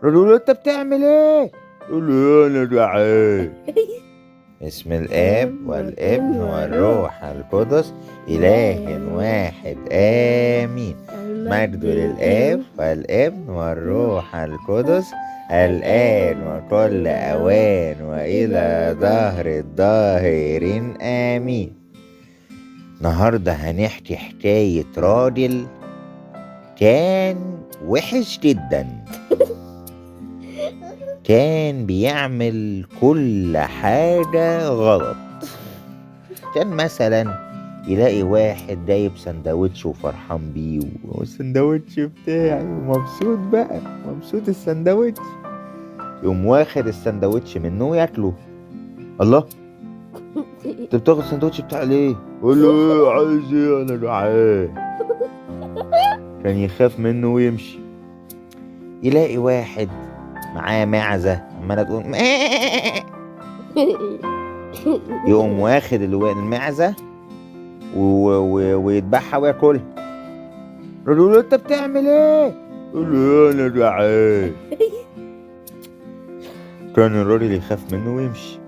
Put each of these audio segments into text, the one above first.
قالوا له انت بتعمل ايه؟ قال له انا جعان. بسم الاب والابن والروح القدس اله واحد امين. مجد للاب والابن والروح القدس الان وكل اوان والى دهر الداهرين امين. النهارده هنحكي حكاية راجل كان وحش جدا. كان بيعمل كل حاجة غلط. كان مثلا يلاقي واحد جايب سندوتش وفرحان بيه والسندوتش بتاعي ومبسوط بقى، مبسوط السندوتش، يقوم واخد السندوتش منه وياكله. الله، انت بتاخد السندوتش بتاعي ليه؟ قول له ايه عايز ايه؟ انا جعان. كان يخاف منه ويمشي. يلاقي واحد معاه معزة عمالة تقول يقوم واخد المعزة ويذبحها وياكلها. قالوا له انت بتعمل ايه؟ قال له انا جعان. كان الراجل يخاف منه ويمشي.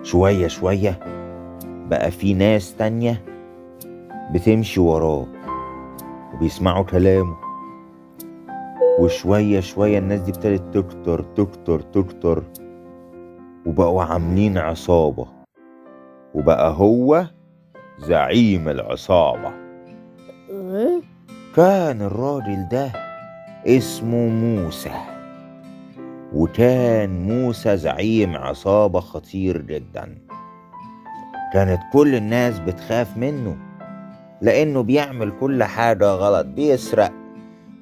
شوية شوية بقى في ناس تانية بتمشي وراه وبيسمعوا كلامه، وشوية شوية الناس دي ابتدت تكتر تكتر تكتر، وبقوا عاملين عصابة، وبقى هو زعيم العصابة. كان الراجل ده اسمه موسى، وكان موسى زعيم عصابة خطير جدا. كانت كل الناس بتخاف منه لأنه بيعمل كل حاجة غلط، بيسرق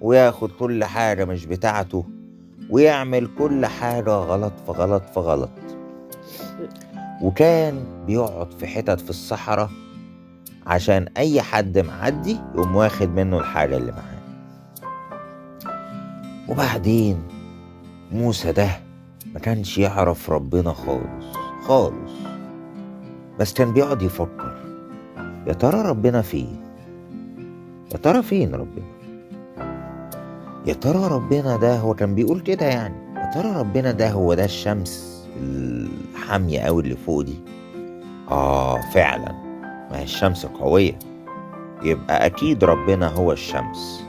وياخد كل حاجة مش بتاعته ويعمل كل حاجة غلط فغلط فغلط. وكان بيقعد في حتت في الصحراء عشان أي حد معدي يقوم واخد منه الحاجة اللي معاه. وبعدين موسى ده ما كانش يعرف ربنا خالص خالص، بس كان بيقعد يفكر يا ترى ربنا فين؟ يا ترى فين ربنا؟ يا ترى ربنا ده، هو كان بيقول كده يعني، يا ترى ربنا ده هو ده الشمس الحامية قوي اللي فوق دي؟ فعلا، ما هي الشمس قوية، يبقى أكيد ربنا هو الشمس.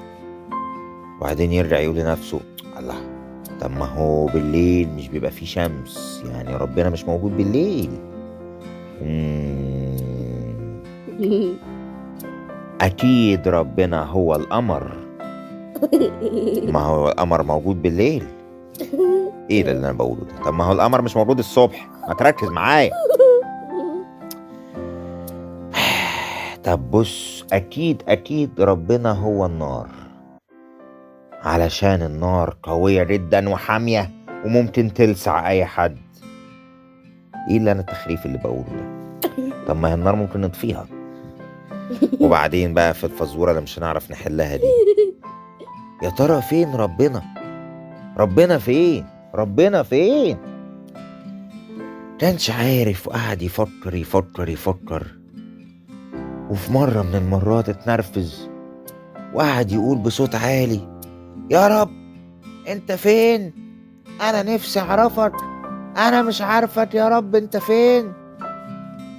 وبعدين يرجع يقول لنفسه الله، طب ما هو بالليل مش بيبقى فيه شمس، يعني ربنا مش موجود بالليل. أكيد ربنا هو القمر، ما هو القمر موجود بالليل. ايه ده اللي انا بقوله ده؟ طب ما هو القمر مش موجود الصبح، ما تركز معايا. طب بص، اكيد ربنا هو النار، علشان النار قوية جدا وحامية وممكن تلسع اي حد. ايه اللي انا التخريف اللي بقوله ده؟ طب ما هي النار ممكن نطفيها. وبعدين بقى في الفزورة اللي مش هنعرف نحلها دي، يا ترى فين ربنا؟ ربنا فين؟ ربنا فين؟ كانش عارف وقعد يفكر يفكر يفكر. وفي مرة من المرات اتنرفز وقعد يقول بصوت عالي يا رب انت فين؟ انا نفسي اعرفك، انا مش عارفك يا رب انت فين.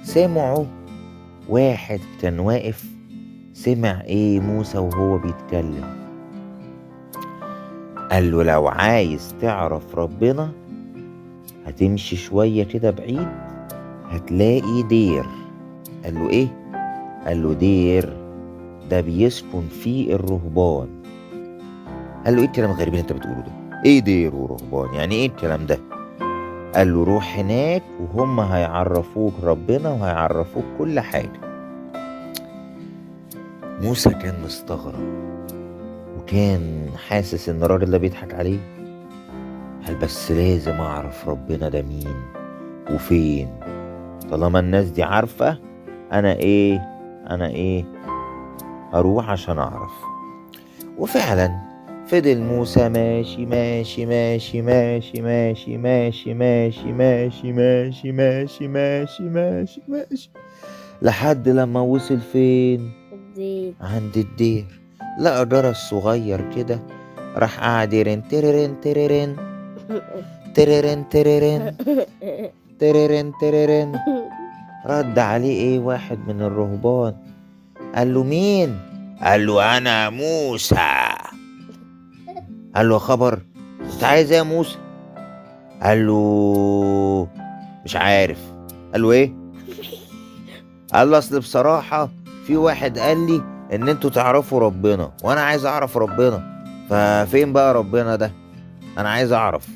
سمعوا واحد كان واقف، سمع ايه موسى وهو بيتكلم. قال له لو عايز تعرف ربنا هتمشي شوية كده بعيد هتلاقي دير. قال له ايه؟ قال له دير ده بيسكن فيه الرهبان. قال له ايه الكلام الغريب اللي انت بتقوله ده؟ ايه دير ورهبان؟ يعني ايه الكلام ده؟ قال له روح هناك وهم هيعرفوك ربنا وهيعرفوك كل حاجة. موسى كان مستغرب وكان حاسس ان الراجل ده بيضحك عليه. قال بس لازم اعرف ربنا ده مين وفين، طالما الناس دي عارفة انا ايه اروح عشان اعرف. وفعلا فضل موسى ماشي ماشي ماشي ماشي ماشي ماشي ماشي ماشي ماشي ماشي ماشي ماشي ماشي لحد لما وصل فين؟ عند الدير. لقى جرس صغير كده راح قاعد يرن تررن تررن تررن تررن تررن تررن. رد عليه ايه واحد من الرهبان، قال له مين؟ قال له انا موسى. قال له خبر، انت عايز ايه يا موسى؟ قال له مش عارف. قال له ايه؟ قال له اصل بصراحة في واحد قال لي ان انتوا تعرفوا ربنا وانا عايز اعرف ربنا، ففين بقى ربنا ده؟ انا عايز اعرف.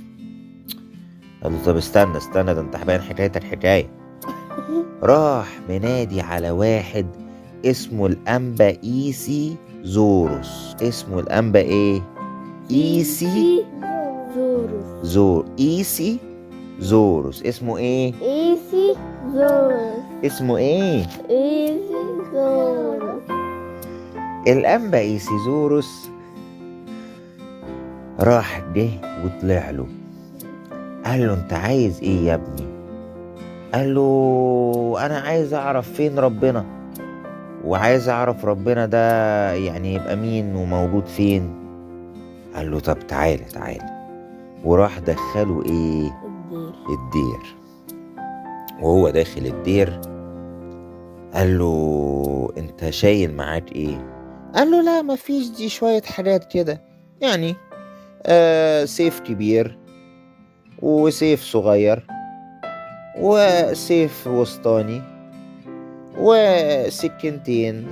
قال له طب استنى ده انت باين حكايتك حكاية. راح منادي على واحد اسمه الأنبا إيسي زوروس. اسمه الأنبا ايه؟ إيسي إيسي زوروس. اسمه ايه؟ إيسي زوروس. اسمه ايه؟ إيسي زوروس. الأنبا إيسي زوروس راح جه وطلع له، قال له انت عايز ايه يا ابني؟ قال له انا عايز اعرف فين ربنا، وعايز اعرف ربنا ده يعني يبقى مين وموجود فين. قال له طب تعالى. وراح دخله ايه؟ الدير. وهو داخل الدير قال له انت شايل معاك ايه؟ قال له لا مفيش، دي شوية حاجات كده يعني سيف كبير وسيف صغير وسيف وسطاني وسكينتين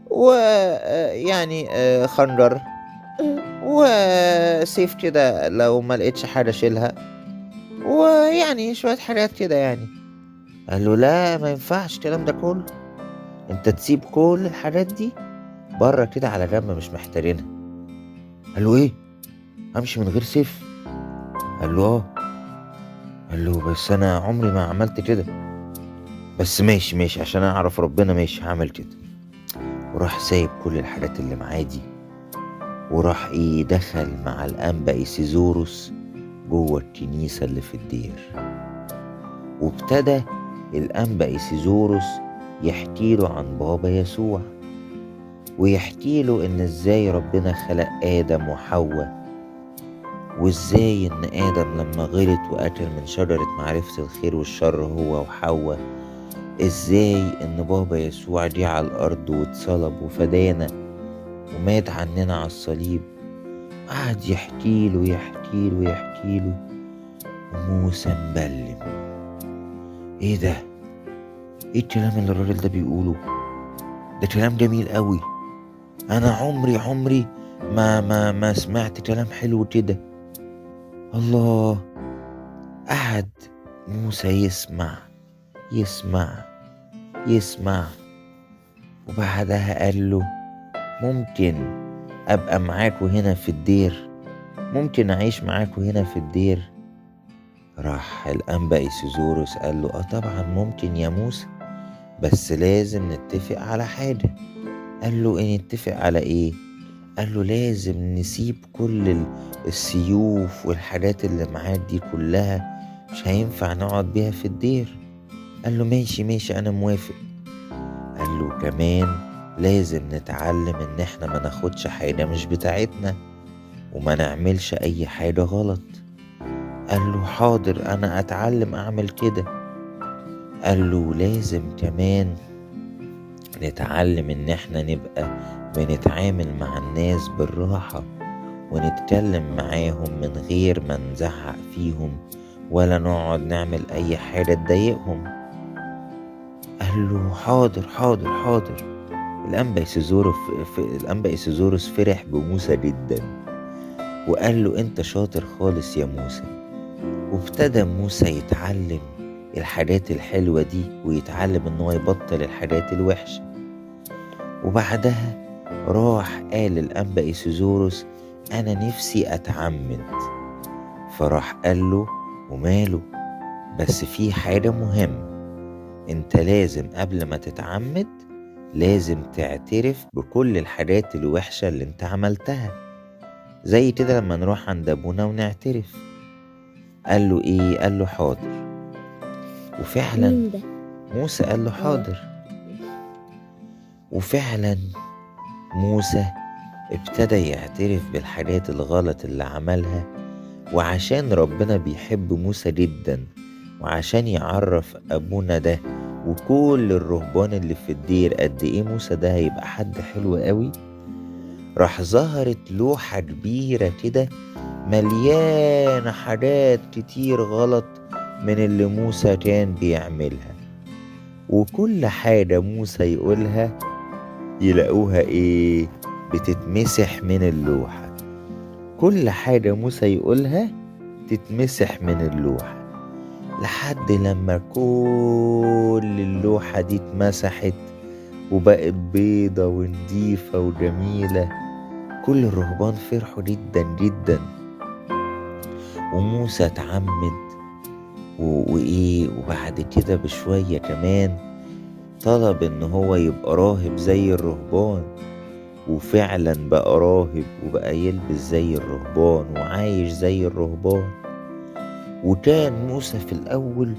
ويعني خنجر وسيف كده لو ما لقيتش حاجة شيلها، ويعني شوية حاجات كده يعني. قال له لا ما ينفعش الكلام ده كله، انت تسيب كل الحاجات دي بره كده على جنب مش محتاجينها. قال له ايه؟ امشي من غير سيف؟ قال له اه. قال له بس انا عمري ما عملت كده، بس ماشي عشان اعرف ربنا ماشي هعمل كده. وراح سايب كل الحاجات اللي معاه دي وراح ايه دخل مع الأنبا إيسيزوروس جوه الكنيسة اللي في الدير. وابتدى الأنبا إيسيزوروس يحكي له عن بابا يسوع، ويحكي له ان ازاي ربنا خلق آدم وحواء، وازاي ان آدم لما غلط وأكل من شجرة معرفة الخير والشر هو وحواء، ازاي ان بابا يسوع جه على الأرض واتصلب وفدانا ومات عننا على الصليب. قعد يحكي له وموسى مبلم. ايه ده؟ ايه الكلام اللي الراجل ده بيقوله ده؟ كلام جميل قوي، انا عمري ما سمعت كلام حلو كده. الله. قعد موسى يسمع وبعدها قال له ممكن ابقى معاكوا هنا في الدير؟ ممكن اعيش معاكوا هنا في الدير؟ راح الأنبا إيسيزوروس قال له طبعا ممكن يا موسى، بس لازم نتفق على حاجة. قال له نتفق على ايه؟ قال له لازم نسيب كل السيوف والحاجات اللي معاك دي كلها، مش هينفع نقعد بيها في الدير. قال له ماشي انا موافق. قال له كمان لازم نتعلم ان احنا ما ناخدش حاجة مش بتاعتنا وما نعملش اي حاجة غلط. قال له حاضر انا اتعلم اعمل كده. قال له لازم كمان نتعلم ان احنا نبقى بنتعامل مع الناس بالراحة ونتكلم معاهم من غير ما نزعق فيهم ولا نقعد نعمل اي حاجة تضايقهم. قال له حاضر. الأنبا إيسيزوروس فرح بموسى جدا وقال له انت شاطر خالص يا موسى. وابتدى موسى يتعلم الحاجات الحلوة دي ويتعلم ان هو يبطل الحاجات الوحشة. وبعدها راح قال الأنبا إيسيزوروس انا نفسي اتعمد. فراح قال له وماله، بس في حاجة مهمة، انت لازم قبل ما تتعمد لازم تعترف بكل الحاجات الوحشة اللي انت عملتها، زي كده لما نروح عند ابونا ونعترف. قال له ايه؟ قال له حاضر. وفعلا موسى قال له حاضر. وفعلا موسى ابتدى يعترف بالحاجات الغلط اللي عملها، وعشان ربنا بيحب موسى جدا، وعشان يعرف أبونا ده وكل الرهبان اللي في الدير قد إيه موسى ده هيبقى حد حلو قوي، راح ظهرت لوحة كبيرة كده مليانة حاجات كتير غلط من اللي موسى كان بيعملها. وكل حاجة موسى يقولها يلاقوها إيه؟ بتتمسح من اللوحة. كل حاجة موسى يقولها تتمسح من اللوحة، لحد لما كل اللوحة دي اتمسحت وبقت بيضة ونضيفة وجميلة. كل الرهبان فرحوا جدا جدا، وموسى اتعمد وبعد كده بشوية كمان طلب ان هو يبقى راهب زي الرهبان، وفعلا بقى راهب وبقى يلبس زي الرهبان وعايش زي الرهبان. وكان موسى في الأول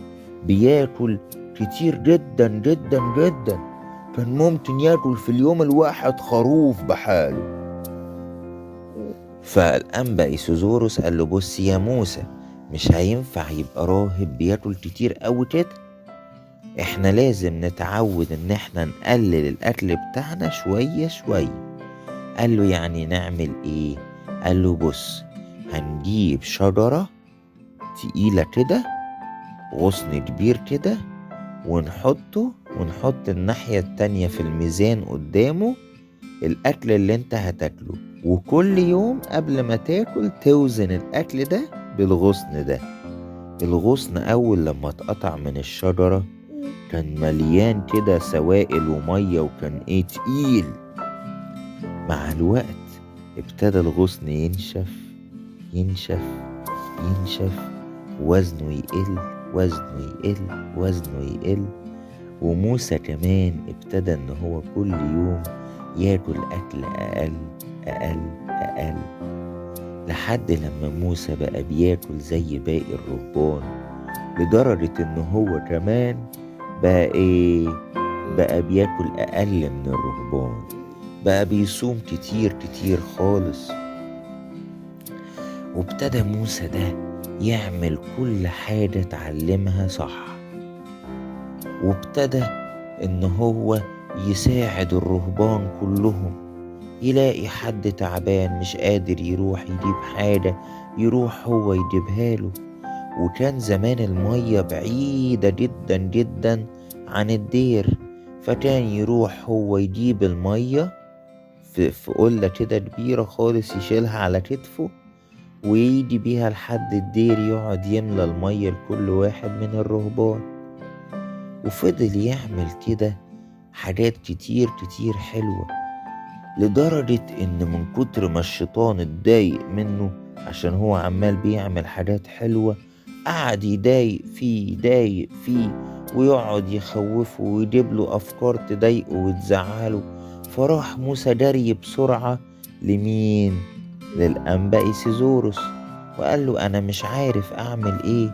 بياكل كتير جدا جدا جدا، كان ممكن ياكل في اليوم الواحد خروف بحاله. فالأنبا إيسوزوروس قال له بص يا موسى، مش هينفع يبقى راهب بياكل كتير قوي كده، احنا لازم نتعود ان احنا نقلل الأكل بتاعنا شوية شوية. قال له يعني نعمل ايه؟ قال له بص، هنجيب شجرة تقيلة كده، غصن كبير كده، ونحط الناحية التانية في الميزان قدامه الأكل اللي انت هتاكله، وكل يوم قبل ما تاكل توزن الأكل ده بالغصن ده. الغصن أول لما اتقطع من الشجرة كان مليان كده سوائل ومية، وكان تقيل. مع الوقت ابتدى الغصن ينشف ينشف ينشف، وزنه يقل وزنه يقل. وموسى كمان ابتدى ان هو كل يوم ياكل اكل اقل لحد لما موسى بقى بياكل زي باقي الرهبان، لدرجة ان هو كمان بقى بياكل اقل من الرهبان، بقى بيصوم كتير خالص. وابتدى موسى ده يعمل كل حاجة اتعلمها صح، وابتدى ان هو يساعد الرهبان كلهم. يلاقي حد تعبان مش قادر يروح يجيب حاجة، يروح هو يجيبها له. وكان زمان المية بعيدة جدا جدا عن الدير، فكان يروح هو يجيب المية في قلة كده كبيرة خالص، يشيلها على كتفه ويجي بيها لحد الدير، يقعد يملى المية لكل واحد من الرهبان. وفضل يعمل كده حاجات كتير حلوة، لدرجة ان من كتر ما الشيطان اتضايق منه عشان هو عمال بيعمل حاجات حلوة، قعد يضايق فيه ويقعد يخوفه ويجيب له افكار تضايقه وتزعله. فراح موسى جري بسرعة لمين؟ للأنبا إيسيزوروس، وقال له أنا مش عارف أعمل إيه.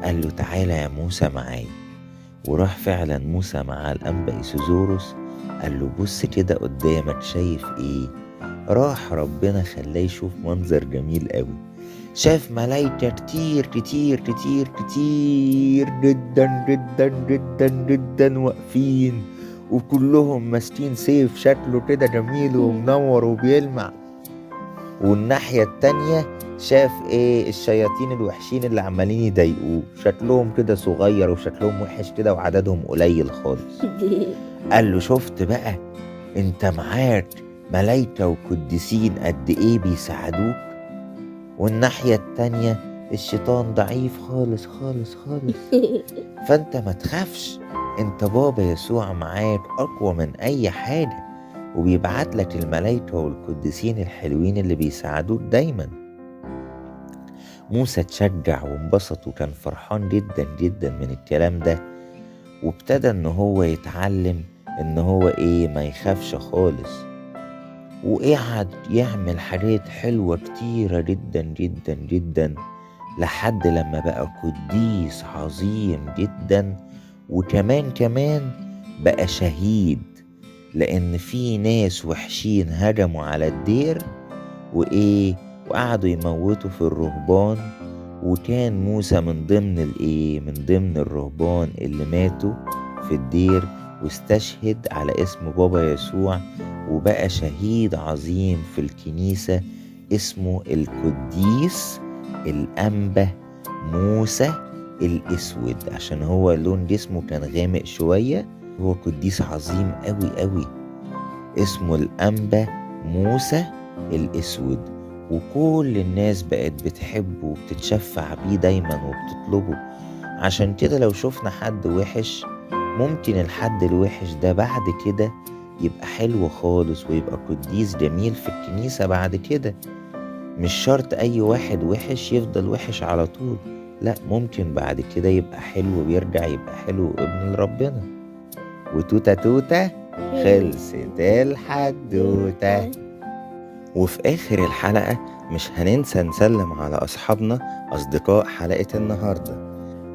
قال له تعالى يا موسى معايا. وراح فعلا موسى مع الأنبا إيسيزوروس، قال له بص كده قدامك شايف إيه؟ راح ربنا خلاه يشوف منظر جميل قوي. شاف ملايكة كتير جدا واقفين، وكلهم ماسكين سيف شكله كده جميل ومنور وبيلمع. والناحية التانية شاف الشياطين الوحشين اللي عمالين يضايقوه، شكلهم كده صغير وشكلهم وحش كده وعددهم قليل خالص. قال له شفت بقى انت معاك ملايكة وقديسين قد ايه بيساعدوك، والناحية التانية الشيطان ضعيف خالص. فانت ما تخافش، انت بابا يسوع معاك اقوى من اي حاجة، وبيبعت لك الملايكة والقديسين الحلوين اللي بيساعدوك دايما. موسى اتشجع وانبسط وكان فرحان جدا من الكلام ده، وابتدى ان هو يتعلم ان هو ما يخافش خالص. وقعد يعمل حاجات حلوة كتيرة جدا لحد لما بقى قديس عظيم جدا، وكمان بقى شهيد. لأن في ناس وحشين هجموا على الدير وقعدوا يموتوا في الرهبان، وكان موسى من ضمن الرهبان اللي ماتوا في الدير، واستشهد على اسم بابا يسوع، وبقى شهيد عظيم في الكنيسة اسمه القديس الأنبا موسى الأسود، عشان هو لون جسمه كان غامق شوية. هو قديس عظيم قوي اسمه الأنبا موسى الأسود، وكل الناس بقت بتحبه وبتتشفع بيه دايما وبتطلبه. عشان كده لو شفنا حد وحش، ممكن الحد الوحش ده بعد كده يبقى حلو خالص ويبقى قديس جميل في الكنيسة بعد كده. مش شرط أي واحد وحش يفضل وحش على طول، لا، ممكن بعد كده يبقى حلو ويرجع يبقى حلو ابن لربنا. وتوتة توتة خلصت الحدوتة. وفي آخر الحلقة مش هننسى نسلم على أصحابنا أصدقاء حلقة النهاردة.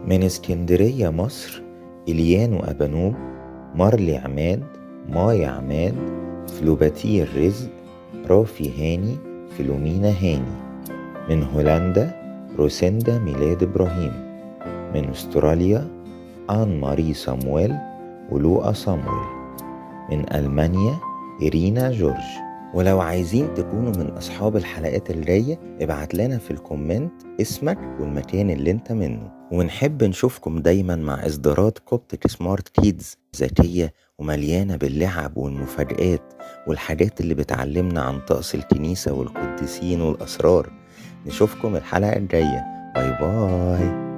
من اسكندرية مصر: إليانو أبانوب، مارلي عماد، مايا عماد، فلوباتير رزق، رافي هاني، فلومينا هاني. من هولندا: روسندا ميلاد إبراهيم. من أستراليا: آن ماري صامويل ولوقا صامويل. من ألمانيا: إرينا جورج. ولو عايزين تكونوا من أصحاب الحلقات الجاية، ابعت لنا في الكومنت اسمك والمكان اللي انت منه، ونحب نشوفكم دايما مع إصدارات كوبتك سمارت كيدز ذكية ومليانة باللعب والمفاجآت والحاجات اللي بتعلمنا عن طقس الكنيسة والقديسين والأسرار. نشوفكم الحلقة الجاية. باي باي.